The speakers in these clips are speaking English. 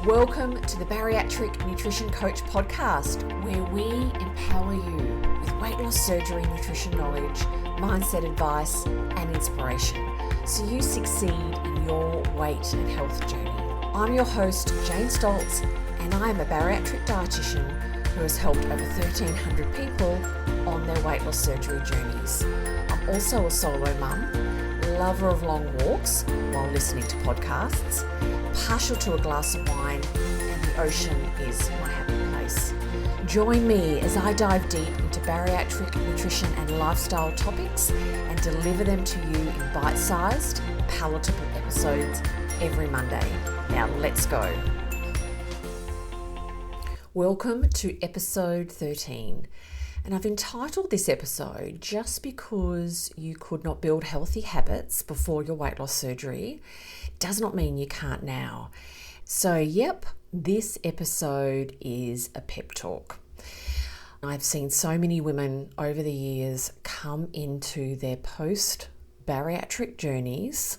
Welcome to the Bariatric Nutrition Coach podcast, where we empower you with weight loss surgery, nutrition knowledge, mindset advice, and inspiration so you succeed in your weight and health journey. I'm your host, Jane Stoltz, and I am a bariatric dietitian who has helped over 1,300 people on their weight loss surgery journeys. I'm also a solo mum, lover of long walks while listening to podcasts, partial to a glass of wine, and the ocean is my happy place. Join me as I dive deep into bariatric nutrition and lifestyle topics and deliver them to you in bite-sized, palatable episodes every Monday. Now let's go. Welcome to episode 13. And I've entitled this episode just because you could not build healthy habits before your weight loss surgery does not mean you can't now. So, yep, this episode is a pep talk. I've seen so many women over the years come into their post-bariatric journeys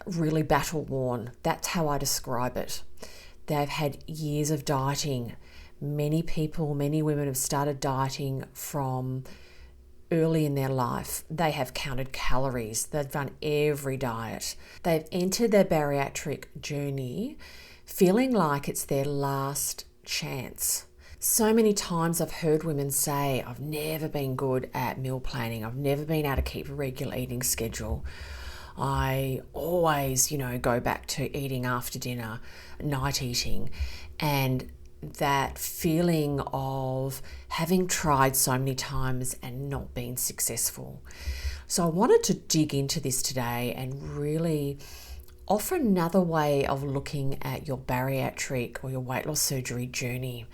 really battle-worn. That's how I describe it. They've had years of dieting. Many women have started dieting from early in their life. They have counted calories. They've done every diet. They've entered their bariatric journey feeling like it's their last chance. So many times I've heard women say, I've never been good at meal planning. I've never been able to keep a regular eating schedule. I always, go back to eating after dinner, night eating, and that feeling of having tried so many times and not being successful. So I wanted to dig into this today and really offer another way of looking at your bariatric or your weight loss surgery journey.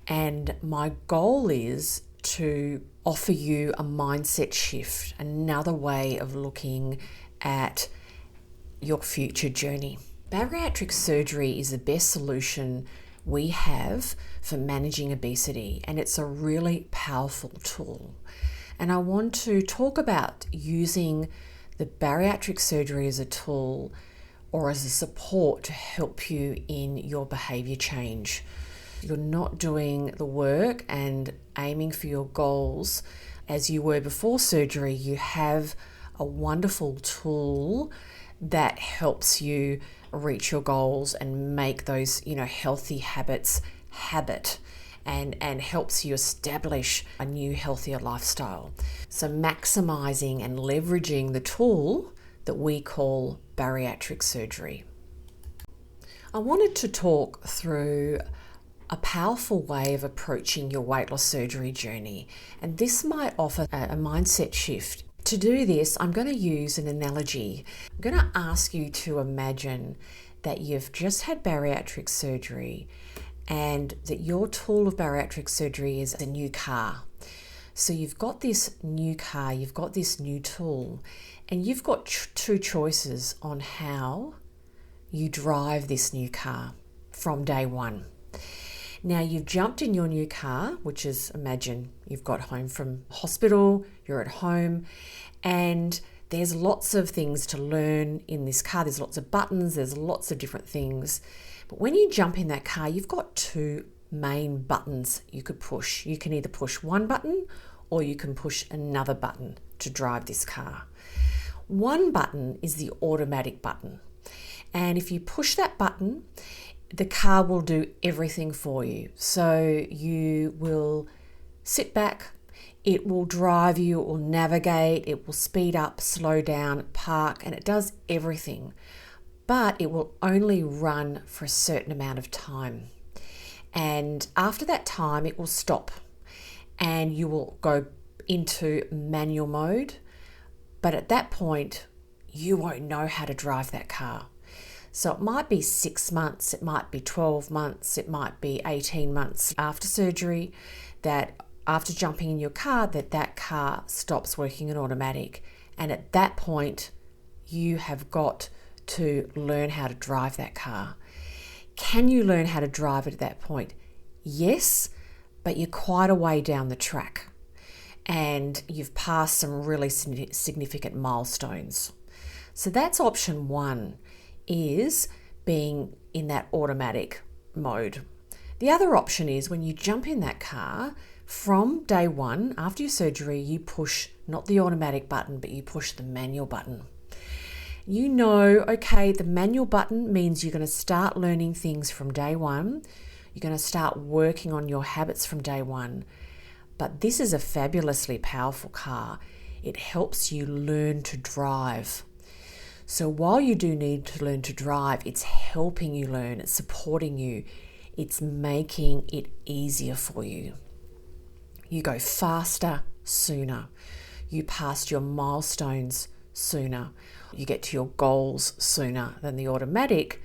And my goal is to offer you a mindset shift, another way of looking at your future journey. Bariatric surgery is the best solution we have for managing obesity, and it's a really powerful tool. And I want to talk about using the bariatric surgery as a tool or as a support to help you in your behavior change. You're not doing the work and aiming for your goals as you were before surgery. You have a wonderful tool that helps you reach your goals and make those, healthy habits and helps you establish a new, healthier lifestyle. So maximizing and leveraging the tool that we call bariatric surgery. I wanted to talk through a powerful way of approaching your weight loss surgery journey, and this might offer a mindset shift. To do this, I'm going to use an analogy. I'm going to ask you to imagine that you've just had bariatric surgery and that your tool of bariatric surgery is a new car. So you've got this new car, you've got this new tool, and you've got two choices on how you drive this new car from day one. Now you've jumped in your new car, which is, imagine you've got home from hospital, you're at home, and there's lots of things to learn in this car. There's lots of buttons, there's lots of different things. But when you jump in that car, you've got two main buttons you could push. You can either push one button or you can push another button to drive this car. One button is the automatic button. And if you push that button, the car will do everything for you. So you will sit back, it will drive you, it will navigate, it will speed up, slow down, park, and it does everything. But it will only run for a certain amount of time. And after that time, it will stop and you will go into manual mode. But at that point, you won't know how to drive that car. So it might be 6 months, it might be 12 months, it might be 18 months after surgery, that after jumping in your car, that car stops working in automatic. And at that point, you have got to learn how to drive that car. Can you learn how to drive it at that point? Yes, but you're quite a way down the track and you've passed some really significant milestones. So that's option one, is being in that automatic mode. The other option is when you jump in that car, from day one, after your surgery, you push not the automatic button, but you push the manual button. You know, okay, the manual button means you're going to start learning things from day one. You're going to start working on your habits from day one. But this is a fabulously powerful car. It helps you learn to drive. So while you do need to learn to drive, it's helping you learn, it's supporting you, it's making it easier for you. You go faster sooner. You pass your milestones sooner. You get to your goals sooner than the automatic,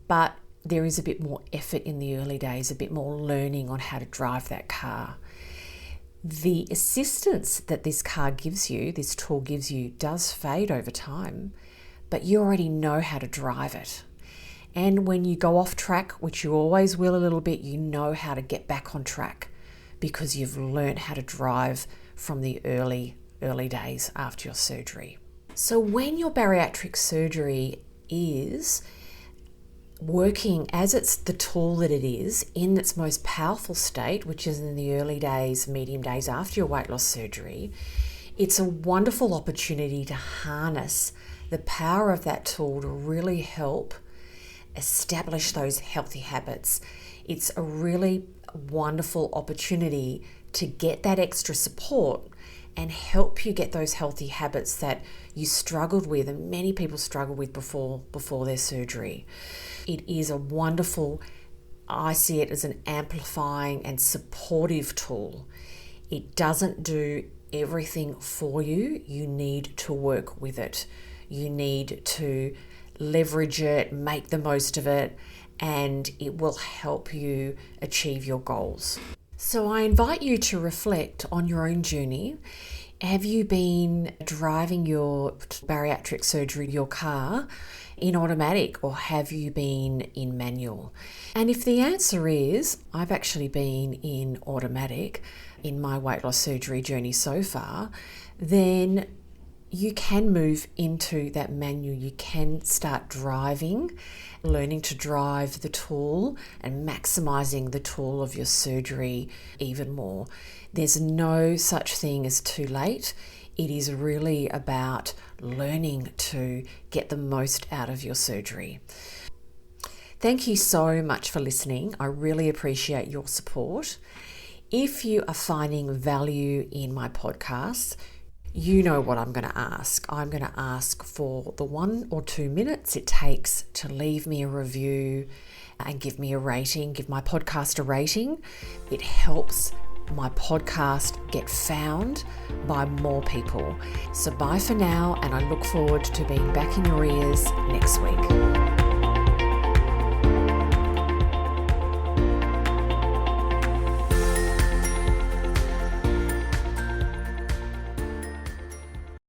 but there is a bit more effort in the early days, a bit more learning on how to drive that car. The assistance that this car gives you, this tool gives you, does fade over time, but you already know how to drive it. And when you go off track, which you always will a little bit, you know how to get back on track because you've learned how to drive from the early days after your surgery. So when your bariatric surgery is working as it's the tool that it is in its most powerful state, which is in the early days, medium days after your weight loss surgery, it's a wonderful opportunity to harness the power of that tool to really help establish those healthy habits. It's a really wonderful opportunity to get that extra support and help you get those healthy habits that you struggled with and many people struggle with before their surgery. It is a wonderful, I see it as an amplifying and supportive tool. It doesn't do everything for you. You need to work with it. You need to leverage it, make the most of it, and it will help you achieve your goals. So I invite you to reflect on your own journey. Have you been driving your bariatric surgery, your car, in automatic, or have you been in manual? And if the answer is, I've actually been in automatic in my weight loss surgery journey so far, then you can move into that manual. You can start driving, learning to drive the tool and maximizing the tool of your surgery even more. There's no such thing as too late. It is really about learning to get the most out of your surgery. Thank you so much for listening. I really appreciate your support. If you are finding value in my podcasts, you know what I'm going to ask. I'm going to ask for the 1 or 2 minutes it takes to leave me a review and give me a rating, give my podcast a rating. It helps my podcast get found by more people. So bye for now, and I look forward to being back in your ears next week.